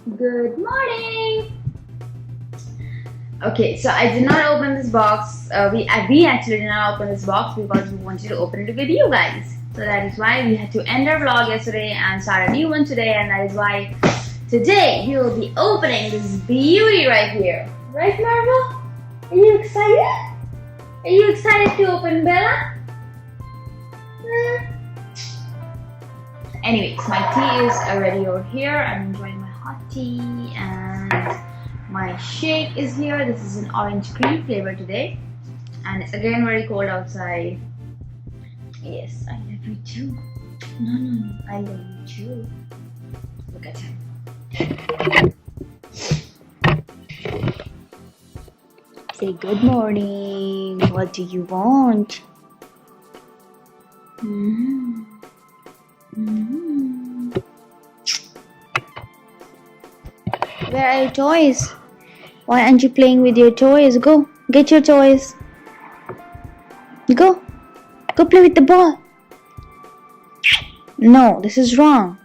Good morning. Okay, so I did not open this box. We actually did not open this box because we wanted to open it with you guys. So that is why we had to end our vlog yesterday and start a new one today, and that is why today we will be opening this beauty right here. Right, Marvel? Are you excited? Are you excited to open Bella? Anyways, my tea is already over here. I'm enjoying my hot tea, and my shake is here. This is an orange cream flavor today, and it's again very cold outside. Yes, I love you too. No, I love you too. Look at him. Say good morning. What do you want? Where are your toys? Why aren't you playing with your toys? Go, get your toys. Go play with the ball. No, this is wrong.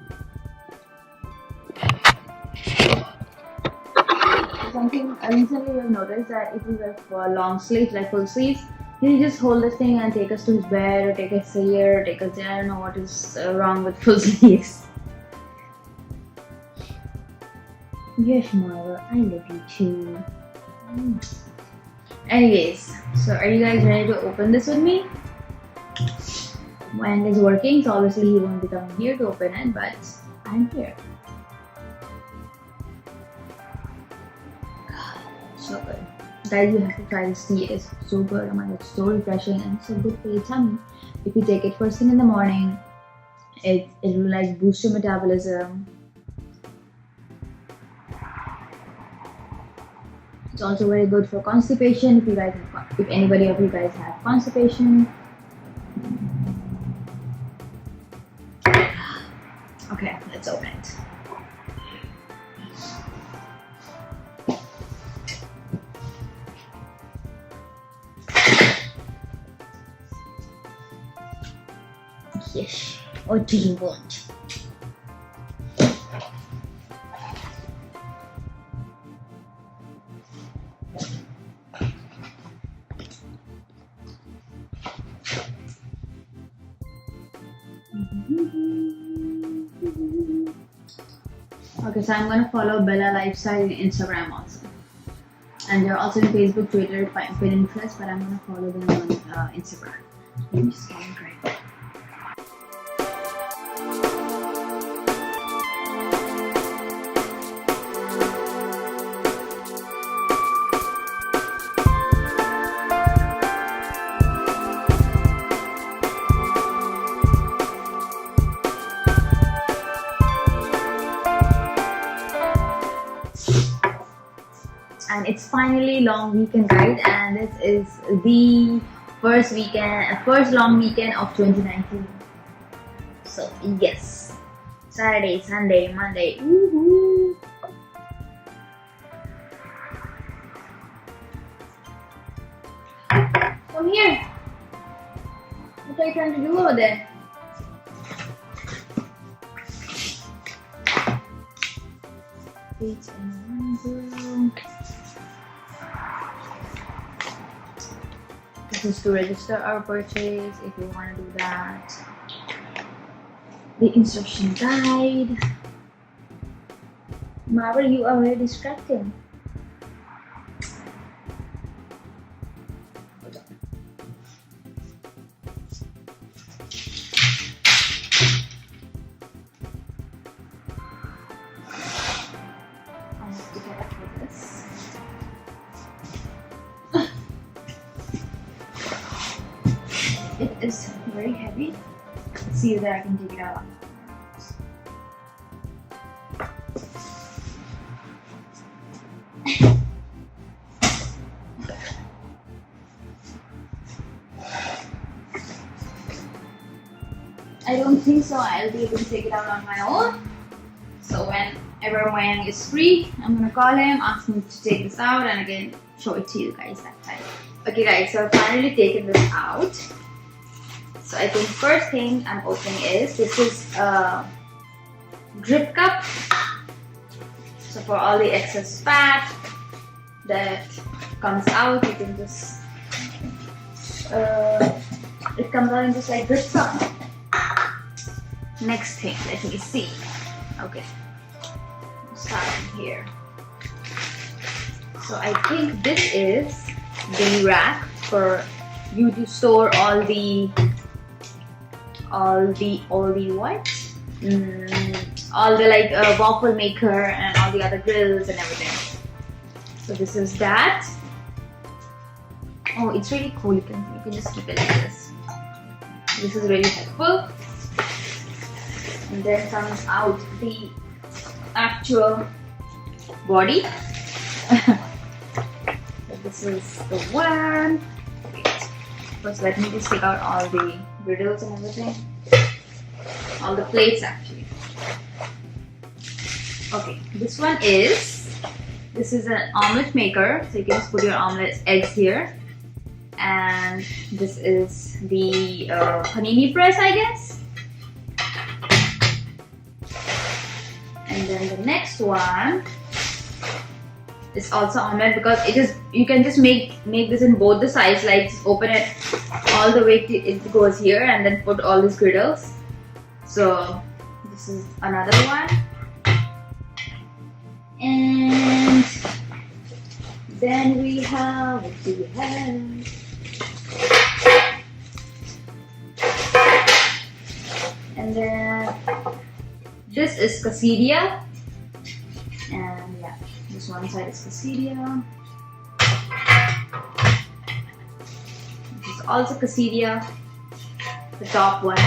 Something recently we've noticed that if we wear long sleeves, like full sleeves, he'll just hold this thing and take us to his bed or take us here or take us there. I don't know what is wrong with full sleeves. Yes, Mara, I love you too. Anyways, so are you guys ready to open this with me? Wang is working, so obviously he won't be coming here to open it, but I'm here. So good. Guys, you have to try this tea. It's so good. Oh my god, it's so refreshing and so good for your tummy. If you take it first thing in the morning, it will like boost your metabolism. It's also very good for constipation. If anybody of you guys have constipation. Okay, let's open it. Yes. What do you want? Okay, so I'm gonna follow Bella Lifestyle on Instagram also, and they're also on Facebook, Twitter, Pinterest, but I'm gonna follow them on Instagram. Let me just get it right. And it's finally long weekend, right? And this is the first long weekend of 2019. So yes, Saturday, Sunday, Monday. Woohoo! Come here. What are you trying to do over there? It's in This is to register our purchase if you want to do that. The instruction guide. Marvel, you are very distracting. Hold on. I have to get up with this. It is very heavy. Let's see that I can take it out. I don't think so I'll be able to take it out on my own. So whenever Wang is free, I'm gonna call him, ask him to take this out, and again show it to you guys that time. Okay guys, so I've finally taken this out. So I think first thing I'm opening is, this is a drip cup. So So for all the excess fat that comes out, you can just it comes out in just like this one. Next thing, let me see. Okay, starting here. So I think this is the rack for you to store all the what? All the like waffle maker and all the other grills and everything. So this is that. Oh, it's really cool. You can just keep it like this. This is really helpful. And then comes out the actual body. So this is the one. Wait. First, let me just take out all the griddles and everything. All the plates actually. Okay, this one is. This is an omelet maker, so you can just put your omelet eggs here. And this is the panini press, I guess. And then the next one is also omelette, because it is, you can just make this in both the sides, like just open it all the way to it goes here and then put all these griddles. So this is another one. And then we have, what do we have? And then this is Casidia, and yeah, this one side is Casidia. This is also Casidia, the top one.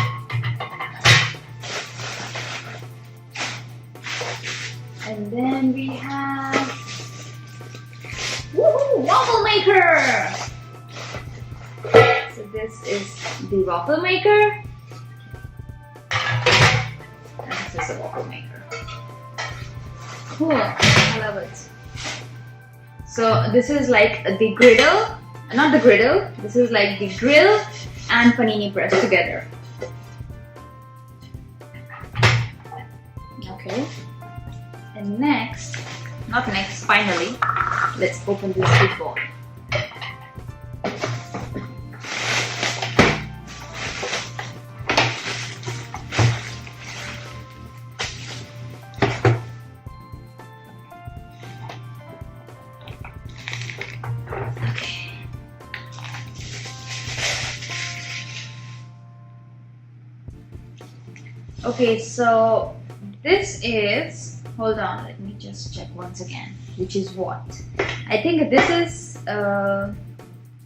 And then we have woohoo, waffle maker. So this is the waffle maker. This is a waffle maker. Cool, I love it. So this is like the griddle, not the griddle, this is like the grill and panini press together. Okay, and next, not next, finally, let's open this big bowl. Okay, so this is, hold on, let me just check once again, which is what? I think this is the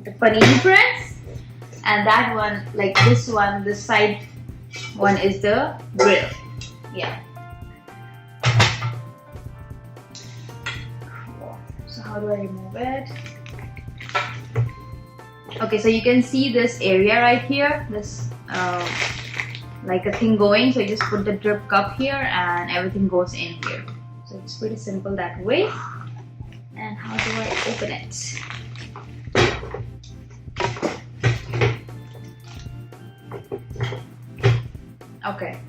panini press, and that one, like this one, the side one is the grill. Yeah. So how do I remove it? Okay, so you can see this area right here, this like a thing going, so you just put the drip cup here and everything goes in here. So it's pretty simple that way. And how do I open it? Okay.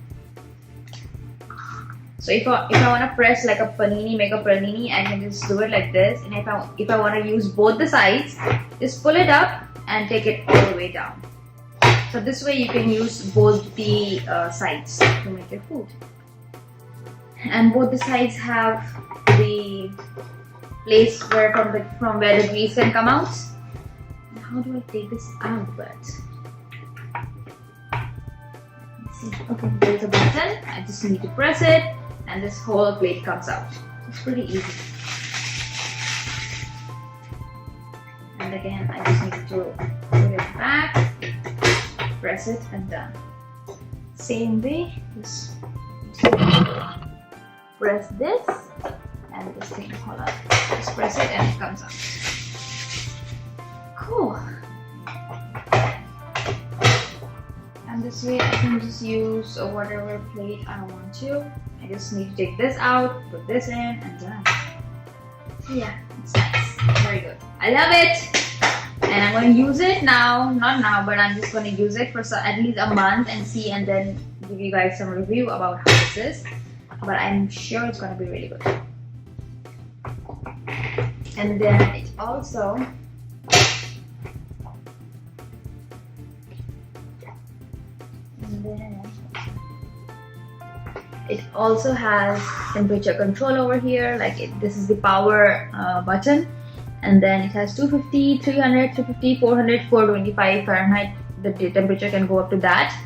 So if I want to press like a panini, make a panini, I can just do it like this. And if I want to use both the sides, just pull it up and take it all the way down. So this way you can use both the sides to make your food. And both the sides have the place where from where the grease can come out. And how do I take this out? Let's see. Okay, there's a button. I just need to press it, and this whole plate comes out. It's pretty easy. And again, I just need to put it back. Press it and done. Same way, just press this and this thing, hold on. Just press it and it comes out. Cool. And this way I can just use whatever plate I want to. I just need to take this out, put this in, and done. So yeah, it's nice. Very good. I love it. And I'm going to use it now, not now, but I'm just going to use it for at least a month and see, and then give you guys some review about how this is. But I'm sure it's going to be really good. And then it also has temperature control over here. Like this is the power button, and then it has 250, 300, 350, 400, 425 Fahrenheit. The temperature can go up to that.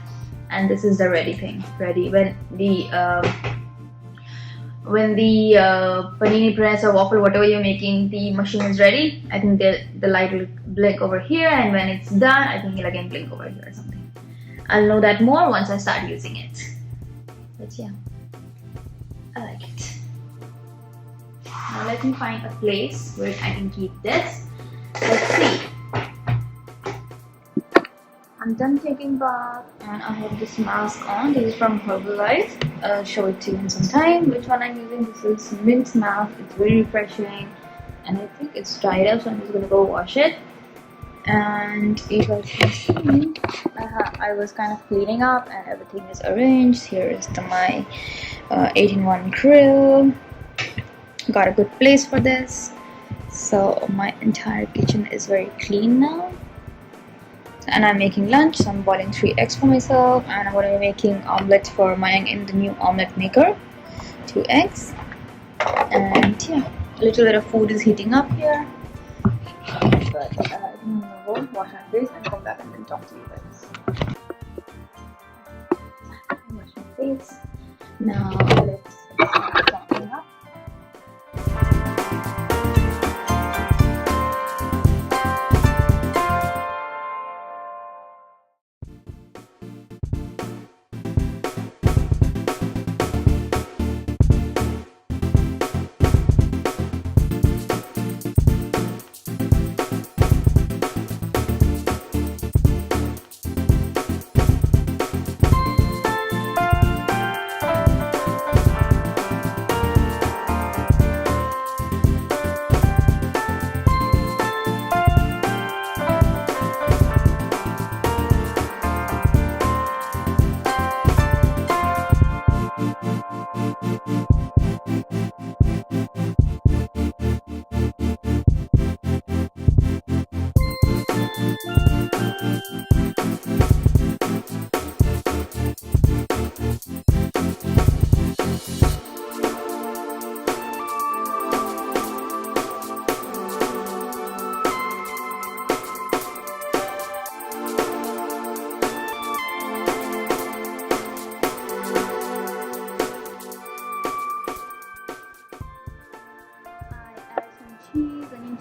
And this is the ready thing. Ready when the panini press or waffle, whatever you're making, the machine is ready. I think the light will blink over here, and when it's done, I think it'll again blink over here or something. I'll know that more once I start using it. But yeah, I like it. Now let me find a place where I can keep this. Let's see. I'm done taking bath and I have this mask on. This is from Herbalife. I'll show it to you in some time. Which one I'm using? This is mint mask. It's very refreshing and I think it's dried up, so I'm just gonna go wash it. And you guys can see, I was kind of cleaning up and everything is arranged. Here is my 8-in-1 grill. Got a good place for this. So my entire kitchen is very clean now. And I'm making lunch, so I'm boiling 3 eggs for myself, and I'm going to be making omelets for Mayang in the new omelet maker. 2 eggs, and yeah, a little bit of food is heating up here. But I'm going to go wash my face and come back and then talk to you guys. Wash my face. Now let's start talking up.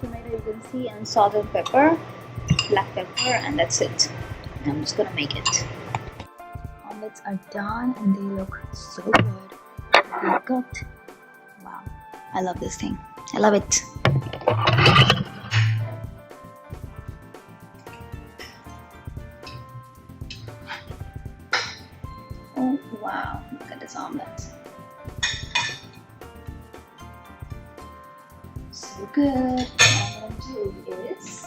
Tomato, you can see, and salt and pepper, black pepper, and that's it. And I'm just gonna make it. Omelets are done and they look so good. They're cooked. Wow, I love this thing. I love it. Oh wow, look at this omelet. So good. What I'm gonna do is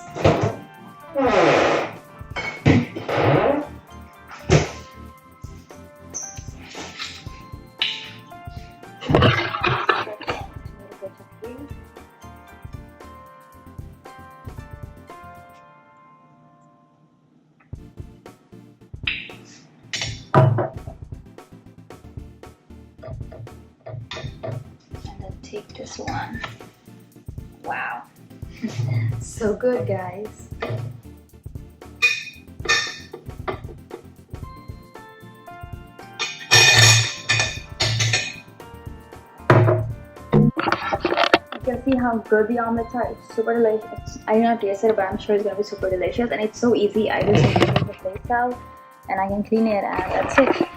and then take this one. Wow, so good, guys. You can see how good the omelets are. It's super delicious. I don't taste it, but I'm sure it's gonna be super delicious. And it's so easy. I just need to take the plates out and I can clean it, and that's it.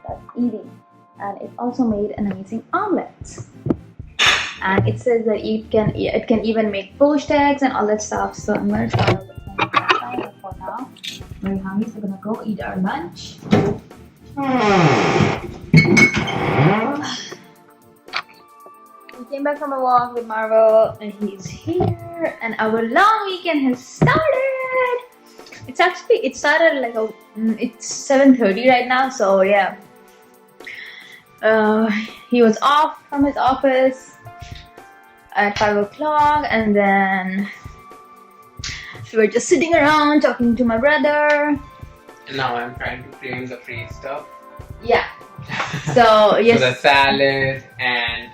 That's easy. And it also made an amazing omelet. And it says that it can even make poached eggs and all that stuff. So I'm gonna try it for now. Very hungry, so we're gonna go eat our lunch. We came back from a walk with Marvel, and he's here. And our long weekend has started. It started like it's 7:30 right now. So yeah, he was off from his office. at 5 o'clock, and then we were just sitting around talking to my brother. Now I'm trying to frame the free stuff. Yeah. So yes. So the salad, and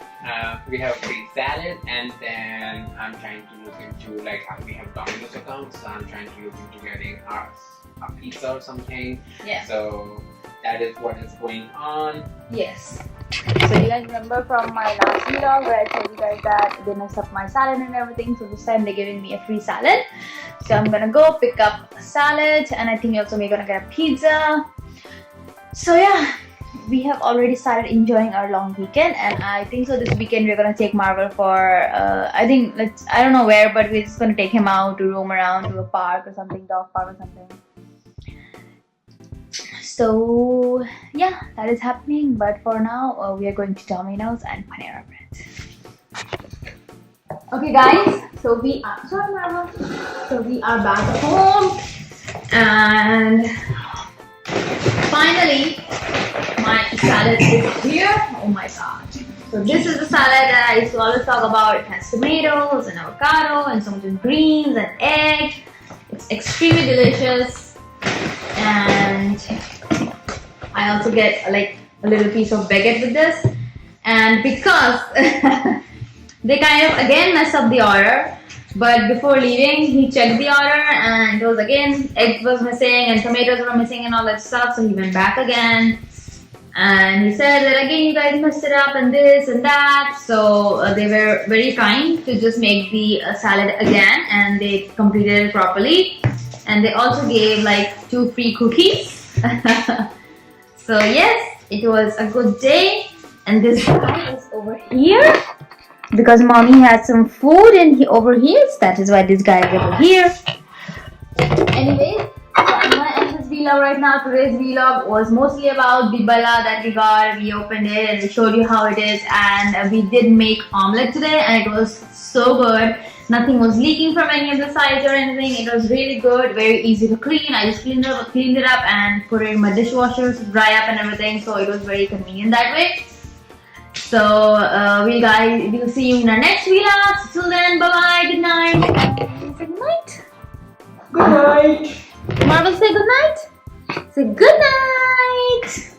we have free salad, and then I'm trying to look into, like, we have Domino's account, so I'm trying to look into getting a pizza or something. Yeah. So that is what is going on. Yes. So you guys remember from my last vlog where I told you guys that they messed up my salad and everything. So this time they're giving me a free salad. So I'm gonna go pick up a salad, and I think also we're gonna get a pizza. So yeah, we have already started enjoying our long weekend, and I think so this weekend we're gonna take Marvel for I don't know where, but we're just gonna take him out to roam around to a park or something, dog park or something. So yeah, that is happening. But for now, we are going to Domino's and Panera Bread. Okay, guys. So we are back home, and finally, my salad is here. Oh my god! So this is the salad that I used to always talk about. It has tomatoes and avocado and some greens and egg. It's extremely delicious, and I also get like a little piece of baguette with this. And because they kind of again messed up the order, but before leaving he checked the order and it was again egg was missing and tomatoes were missing and all that stuff. So he went back again and he said that again you guys messed it up and this and that. So they were very kind to just make the salad again, and they completed it properly, and they also gave like 2 free cookies. So yes, it was a good day. And this guy is over here because mommy had some food and he overhears. That is why this guy is over here. Anyways, so I'm gonna end this vlog right now. Today's vlog was mostly about the bala that we got. We opened it and we showed you how it is, and we did make omelette today, and it was so good. Nothing was leaking from any of the sides or anything. It was really good, very easy to clean. I just cleaned it up and put it in my dishwasher to dry up and everything. So it was very convenient that way. So we'll see you in our next vlog. So till then, bye bye, good night. Say good night. Good night. Marvel, say good night. Say good night.